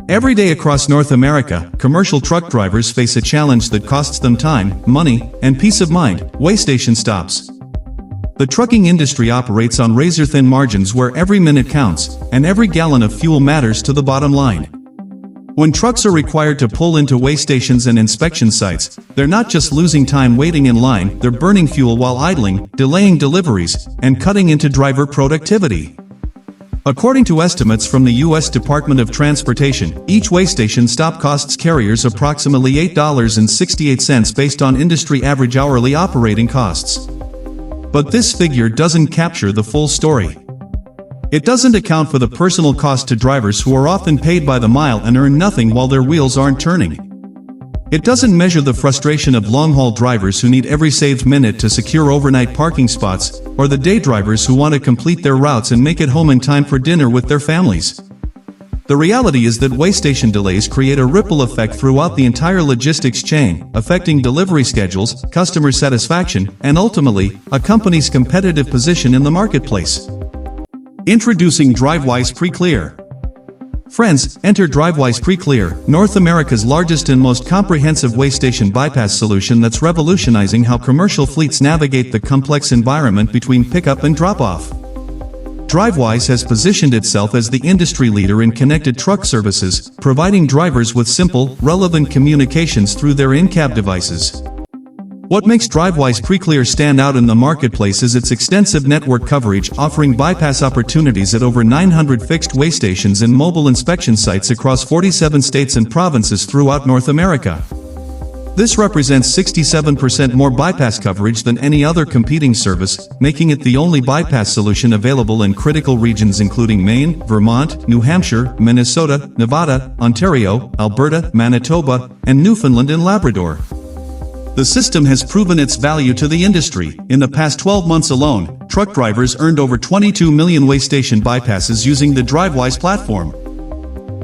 Every day across North America, commercial truck drivers face a challenge that costs them time, money, and peace of mind: weigh station stops. The trucking industry operates on razor-thin margins where every minute counts, and every gallon of fuel matters to the bottom line. When trucks are required to pull into weigh stations and inspection sites, they're not just losing time waiting in line, they're burning fuel while idling, delaying deliveries, and cutting into driver productivity. According to estimates from the U.S. Department of Transportation, each weigh station stop costs carriers approximately $8.68 based on industry average hourly operating costs. But this figure doesn't capture the full story. It doesn't account for the personal cost to drivers who are often paid by the mile and earn nothing while their wheels aren't turning. It doesn't measure the frustration of long-haul drivers who need every saved minute to secure overnight parking spots, or the day drivers who want to complete their routes and make it home in time for dinner with their families. The reality is that weigh station delays create a ripple effect throughout the entire logistics chain, affecting delivery schedules, customer satisfaction, and ultimately, a company's competitive position in the marketplace. Introducing Drivewyze Pre-Clear. Friends, enter Drivewyze Pre-Clear, North America's largest and most comprehensive weigh station bypass solution that's revolutionizing how commercial fleets navigate the complex environment between pickup and drop-off. Drivewyze has positioned itself as the industry leader in connected truck services, providing drivers with simple, relevant communications through their in-cab devices. What makes Drivewyze Pre-Clear stand out in the marketplace is its extensive network coverage, offering bypass opportunities at over 900 fixed weigh stations and mobile inspection sites across 47 states and provinces throughout North America. This represents 67% more bypass coverage than any other competing service, making it the only bypass solution available in critical regions including Maine, Vermont, New Hampshire, Minnesota, Nevada, Ontario, Alberta, Manitoba, and Newfoundland and Labrador. The system has proven its value to the industry. In the past 12 months alone, truck drivers earned over 22 million weigh station bypasses using the Drivewyze platform.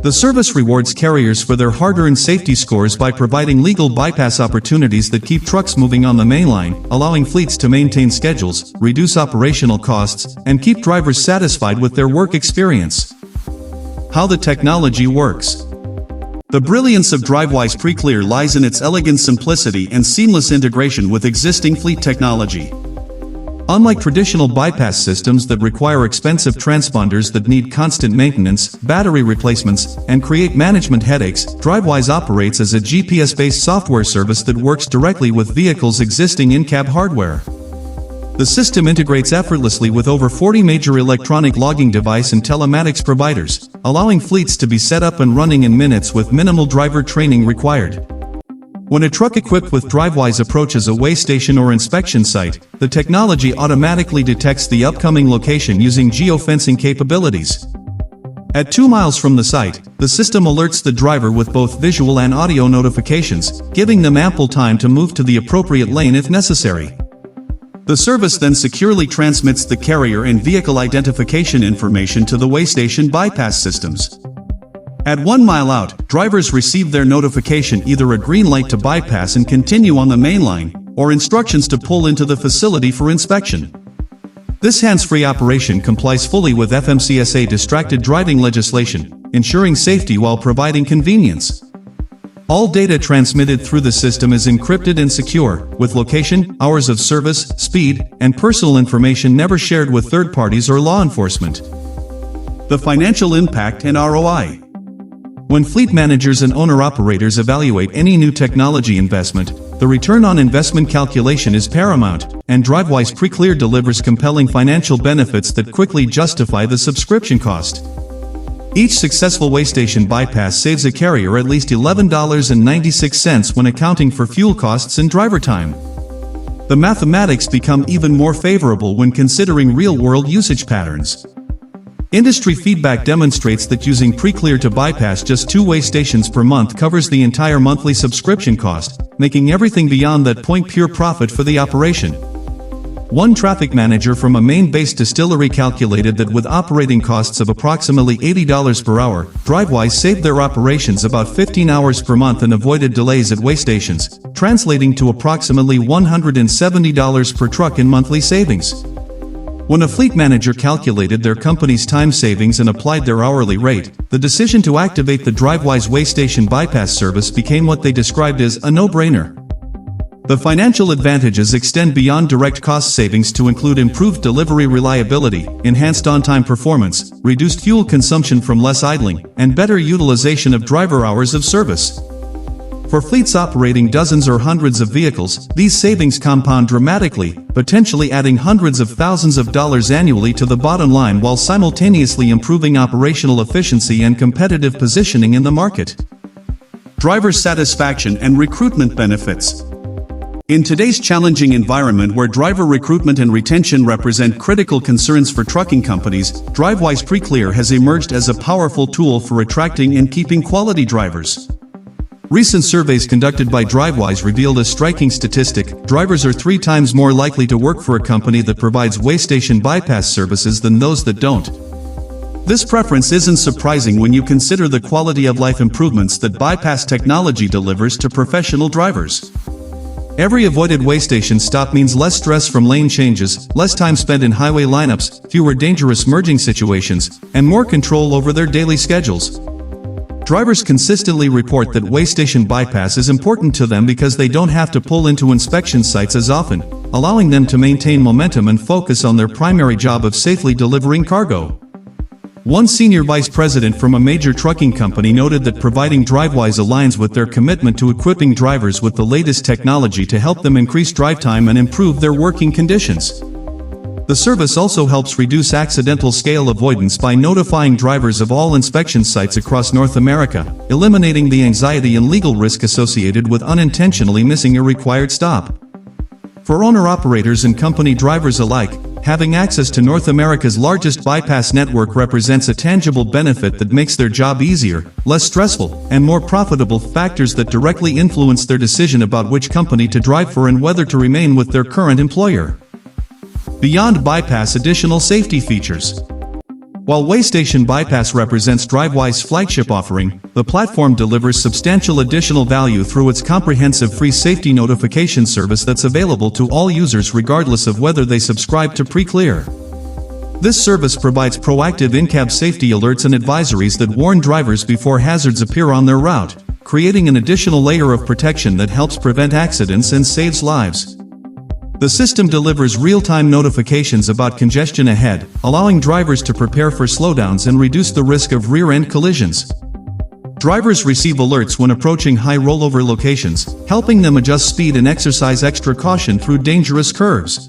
The service rewards carriers for their hard-earned safety scores by providing legal bypass opportunities that keep trucks moving on the main line, allowing fleets to maintain schedules, reduce operational costs, and keep drivers satisfied with their work experience. How the technology works. The brilliance of Drivewyze Pre-Clear lies in its elegant simplicity and seamless integration with existing fleet technology. Unlike traditional bypass systems that require expensive transponders that need constant maintenance, battery replacements, and create management headaches, Drivewyze operates as a GPS-based software service that works directly with vehicles' existing in-cab hardware. The system integrates effortlessly with over 40 major electronic logging device and telematics providers, allowing fleets to be set up and running in minutes with minimal driver training required. When a truck equipped with Drivewyze approaches a weigh station or inspection site, the technology automatically detects the upcoming location using geofencing capabilities. At 2 miles from the site, the system alerts the driver with both visual and audio notifications, giving them ample time to move to the appropriate lane if necessary. The service then securely transmits the carrier and vehicle identification information to the weigh station bypass systems. At 1 mile out, drivers receive their notification, either a green light to bypass and continue on the main line, or instructions to pull into the facility for inspection. This hands-free operation complies fully with FMCSA distracted driving legislation, ensuring safety while providing convenience. All data transmitted through the system is encrypted and secure, with location, hours of service, speed, and personal information never shared with third parties or law enforcement. The financial impact and ROI. When fleet managers and owner-operators evaluate any new technology investment, the return on investment calculation is paramount, and Drivewyze Pre-Clear delivers compelling financial benefits that quickly justify the subscription cost. Each successful weigh station bypass saves a carrier at least $11.96 when accounting for fuel costs and driver time. The mathematics become even more favorable when considering real-world usage patterns. Industry feedback demonstrates that using Pre-Clear to bypass just 2 weigh stations per month covers the entire monthly subscription cost, making everything beyond that point pure profit for the operation. One traffic manager from a Maine-based distillery calculated that with operating costs of approximately $80 per hour, Drivewyze saved their operations about 15 hours per month and avoided delays at weigh stations, translating to approximately $170 per truck in monthly savings. When a fleet manager calculated their company's time savings and applied their hourly rate, the decision to activate the Drivewyze Weigh Station Bypass service became what they described as a no-brainer. The financial advantages extend beyond direct cost savings to include improved delivery reliability, enhanced on-time performance, reduced fuel consumption from less idling, and better utilization of driver hours of service. For fleets operating dozens or hundreds of vehicles, these savings compound dramatically, potentially adding hundreds of thousands of dollars annually to the bottom line while simultaneously improving operational efficiency and competitive positioning in the market. Driver satisfaction and recruitment benefits. In today's challenging environment where driver recruitment and retention represent critical concerns for trucking companies, Drivewyze Pre-Clear has emerged as a powerful tool for attracting and keeping quality drivers. Recent surveys conducted by Drivewyze revealed a striking statistic: drivers are 3 times more likely to work for a company that provides weigh station bypass services than those that don't. This preference isn't surprising when you consider the quality of life improvements that bypass technology delivers to professional drivers. Every avoided weigh station stop means less stress from lane changes, less time spent in highway lineups, fewer dangerous merging situations, and more control over their daily schedules. Drivers consistently report that weigh station bypass is important to them because they don't have to pull into inspection sites as often, allowing them to maintain momentum and focus on their primary job of safely delivering cargo. One senior vice president from a major trucking company noted that providing Drivewyze aligns with their commitment to equipping drivers with the latest technology to help them increase drive time and improve their working conditions. The service also helps reduce accidental scale avoidance by notifying drivers of all inspection sites across North America, eliminating the anxiety and legal risk associated with unintentionally missing a required stop. For owner-operators and company drivers alike, having access to North America's largest bypass network represents a tangible benefit that makes their job easier, less stressful, and more profitable, factors that directly influence their decision about which company to drive for and whether to remain with their current employer. Beyond bypass, additional safety features. While Weigh Station Bypass represents Drivewyze's flagship offering, the platform delivers substantial additional value through its comprehensive free safety notification service that's available to all users regardless of whether they subscribe to Pre-Clear. This service provides proactive in-cab safety alerts and advisories that warn drivers before hazards appear on their route, creating an additional layer of protection that helps prevent accidents and saves lives. The system delivers real-time notifications about congestion ahead, allowing drivers to prepare for slowdowns and reduce the risk of rear-end collisions. Drivers receive alerts when approaching high rollover locations, helping them adjust speed and exercise extra caution through dangerous curves.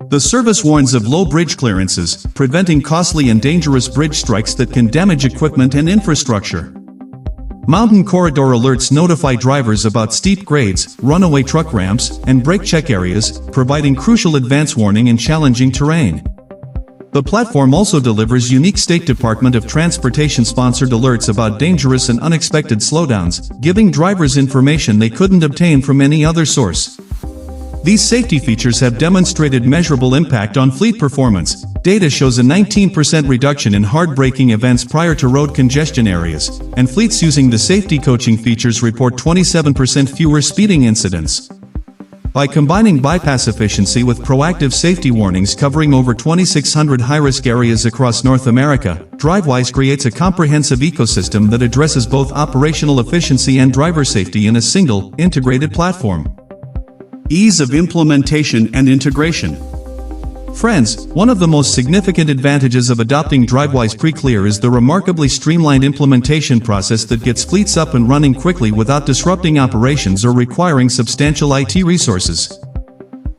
The service warns of low bridge clearances, preventing costly and dangerous bridge strikes that can damage equipment and infrastructure. Mountain corridor alerts notify drivers about steep grades, runaway truck ramps, and brake check areas, providing crucial advance warning in challenging terrain. The platform also delivers unique State Department of Transportation-sponsored alerts about dangerous and unexpected slowdowns, giving drivers information they couldn't obtain from any other source. These safety features have demonstrated measurable impact on fleet performance. Data shows a 19% reduction in hard braking events prior to road congestion areas, and fleets using the safety coaching features report 27% fewer speeding incidents. By combining bypass efficiency with proactive safety warnings covering over 2,600 high-risk areas across North America, Drivewyze creates a comprehensive ecosystem that addresses both operational efficiency and driver safety in a single, integrated platform. Ease of implementation and integration. Friends, one of the most significant advantages of adopting Drivewyze Pre-Clear is the remarkably streamlined implementation process that gets fleets up and running quickly without disrupting operations or requiring substantial IT resources.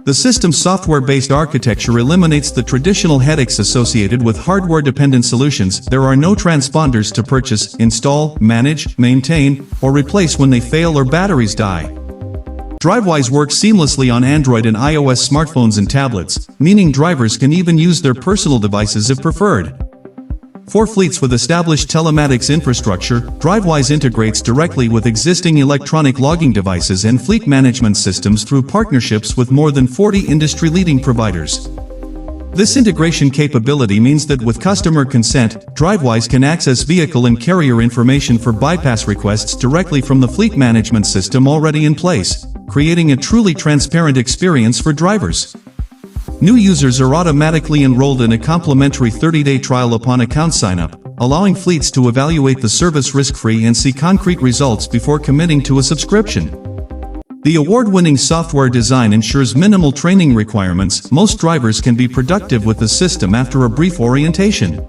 The system's software-based architecture eliminates the traditional headaches associated with hardware-dependent solutions. There are no transponders to purchase, install, manage, maintain, or replace when they fail or batteries die. Drivewyze works seamlessly on Android and iOS smartphones and tablets, meaning drivers can even use their personal devices if preferred. For fleets with established telematics infrastructure, Drivewyze integrates directly with existing electronic logging devices and fleet management systems through partnerships with more than 40 industry-leading providers. This integration capability means that with customer consent, Drivewyze can access vehicle and carrier information for bypass requests directly from the fleet management system already in place, creating a truly transparent experience for drivers. New users are automatically enrolled in a complimentary 30-day trial upon account sign-up, allowing fleets to evaluate the service risk-free and see concrete results before committing to a subscription. The award-winning software design ensures minimal training requirements. Most drivers can be productive with the system after a brief orientation.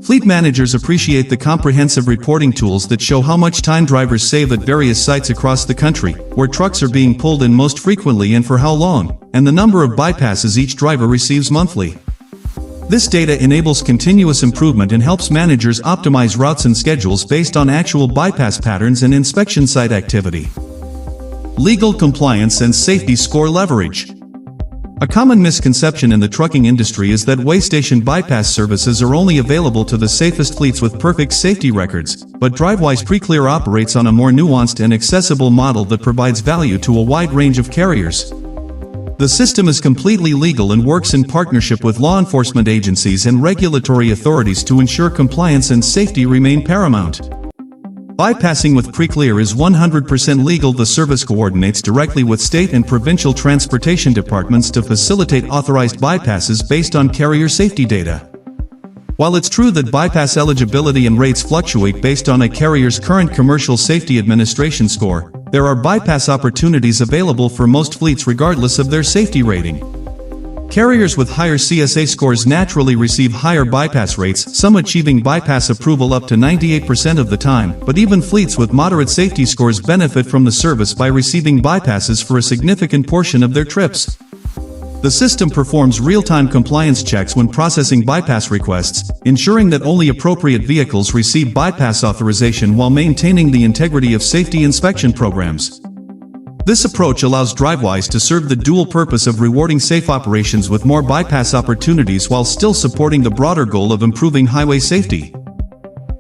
Fleet managers appreciate the comprehensive reporting tools that show how much time drivers save at various sites across the country, where trucks are being pulled in most frequently and for how long, and the number of bypasses each driver receives monthly. This data enables continuous improvement and helps managers optimize routes and schedules based on actual bypass patterns and inspection site activity. Legal compliance and safety score leverage. A common misconception in the trucking industry is that weigh station bypass services are only available to the safest fleets with perfect safety records, but Drivewyze Preclear operates on a more nuanced and accessible model that provides value to a wide range of carriers. The system is completely legal and works in partnership with law enforcement agencies and regulatory authorities to ensure compliance and safety remain paramount. Bypassing with Preclear is 100% legal. The service coordinates directly with state and provincial transportation departments to facilitate authorized bypasses based on carrier safety data. While it's true that bypass eligibility and rates fluctuate based on a carrier's current Commercial Safety Administration score, there are bypass opportunities available for most fleets regardless of their safety rating. Carriers with higher CSA scores naturally receive higher bypass rates, some achieving bypass approval up to 98% of the time, but even fleets with moderate safety scores benefit from the service by receiving bypasses for a significant portion of their trips. The system performs real-time compliance checks when processing bypass requests, ensuring that only appropriate vehicles receive bypass authorization while maintaining the integrity of safety inspection programs. This approach allows Drivewyze to serve the dual purpose of rewarding safe operations with more bypass opportunities while still supporting the broader goal of improving highway safety.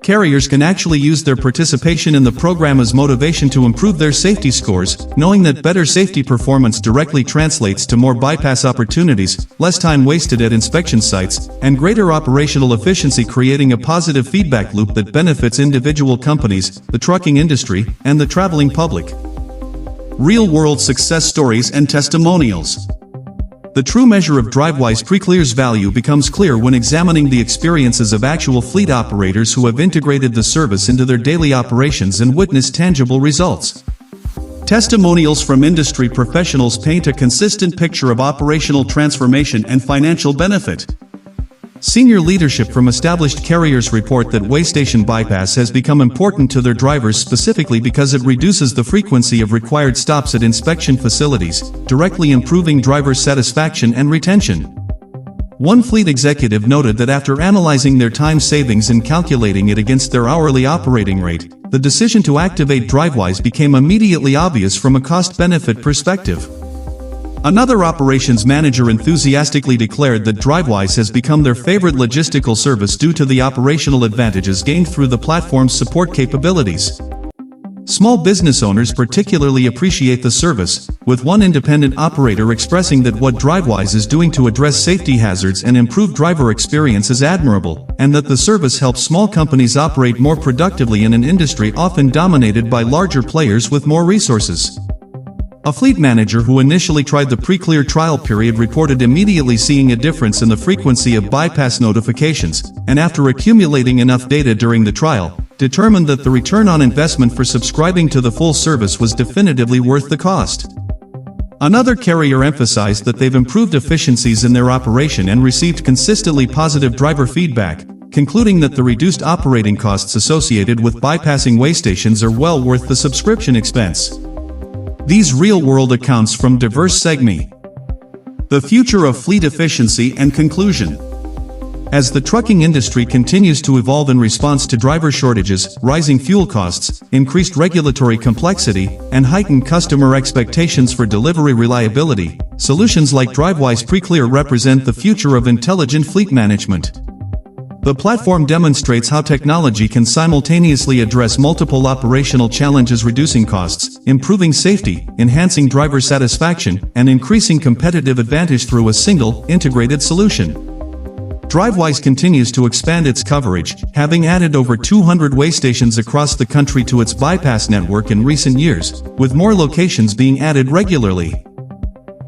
Carriers can actually use their participation in the program as motivation to improve their safety scores, knowing that better safety performance directly translates to more bypass opportunities, less time wasted at inspection sites, and greater operational efficiency, creating a positive feedback loop that benefits individual companies, the trucking industry, and the traveling public. Real-world success stories and testimonials. The true measure of Drivewyze Preclear's value becomes clear when examining the experiences of actual fleet operators who have integrated the service into their daily operations and witnessed tangible results. Testimonials from industry professionals paint a consistent picture of operational transformation and financial benefit. Senior leadership from established carriers report that weigh station bypass has become important to their drivers specifically because it reduces the frequency of required stops at inspection facilities, directly improving driver satisfaction and retention. One fleet executive noted that after analyzing their time savings and calculating it against their hourly operating rate, the decision to activate Drivewyze became immediately obvious from a cost-benefit perspective. Another operations manager enthusiastically declared that Drivewyze has become their favorite logistical service due to the operational advantages gained through the platform's support capabilities. Small business owners particularly appreciate the service, with one independent operator expressing that what Drivewyze is doing to address safety hazards and improve driver experience is admirable, and that the service helps small companies operate more productively in an industry often dominated by larger players with more resources. A fleet manager who initially tried the Preclear trial period reported immediately seeing a difference in the frequency of bypass notifications, and after accumulating enough data during the trial, determined that the return on investment for subscribing to the full service was definitively worth the cost. Another carrier emphasized that they've improved efficiencies in their operation and received consistently positive driver feedback, concluding that the reduced operating costs associated with bypassing weigh stations are well worth the subscription expense. These real-world accounts from diverse segments. The future of fleet efficiency and conclusion. As the trucking industry continues to evolve in response to driver shortages, rising fuel costs, increased regulatory complexity, and heightened customer expectations for delivery reliability, solutions like Drivewyze Preclear represent the future of intelligent fleet management. The platform demonstrates how technology can simultaneously address multiple operational challenges, reducing costs, improving safety, enhancing driver satisfaction, and increasing competitive advantage through a single, integrated solution. Drivewyze continues to expand its coverage, having added over 200 weigh stations across the country to its bypass network in recent years, with more locations being added regularly.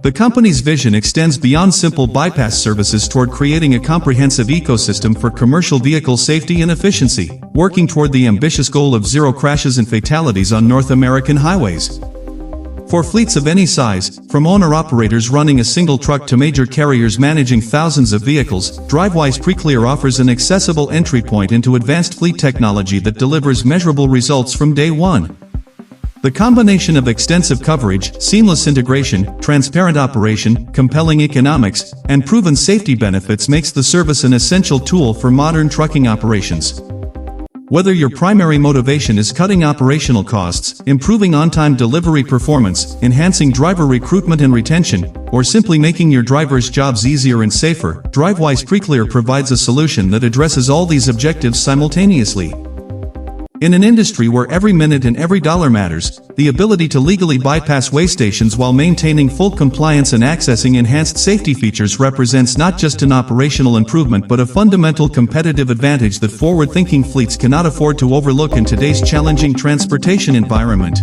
The company's vision extends beyond simple bypass services toward creating a comprehensive ecosystem for commercial vehicle safety and efficiency, working toward the ambitious goal of zero crashes and fatalities on North American highways. For fleets of any size, from owner-operators running a single truck to major carriers managing thousands of vehicles, Drivewyze Preclear offers an accessible entry point into advanced fleet technology that delivers measurable results from day one. The combination of extensive coverage, seamless integration, transparent operation, compelling economics, and proven safety benefits makes the service an essential tool for modern trucking operations. Whether your primary motivation is cutting operational costs, improving on-time delivery performance, enhancing driver recruitment and retention, or simply making your drivers' jobs easier and safer, Drivewyze Preclear provides a solution that addresses all these objectives simultaneously. In an industry where every minute and every dollar matters, the ability to legally bypass weigh stations while maintaining full compliance and accessing enhanced safety features represents not just an operational improvement but a fundamental competitive advantage that forward-thinking fleets cannot afford to overlook in today's challenging transportation environment.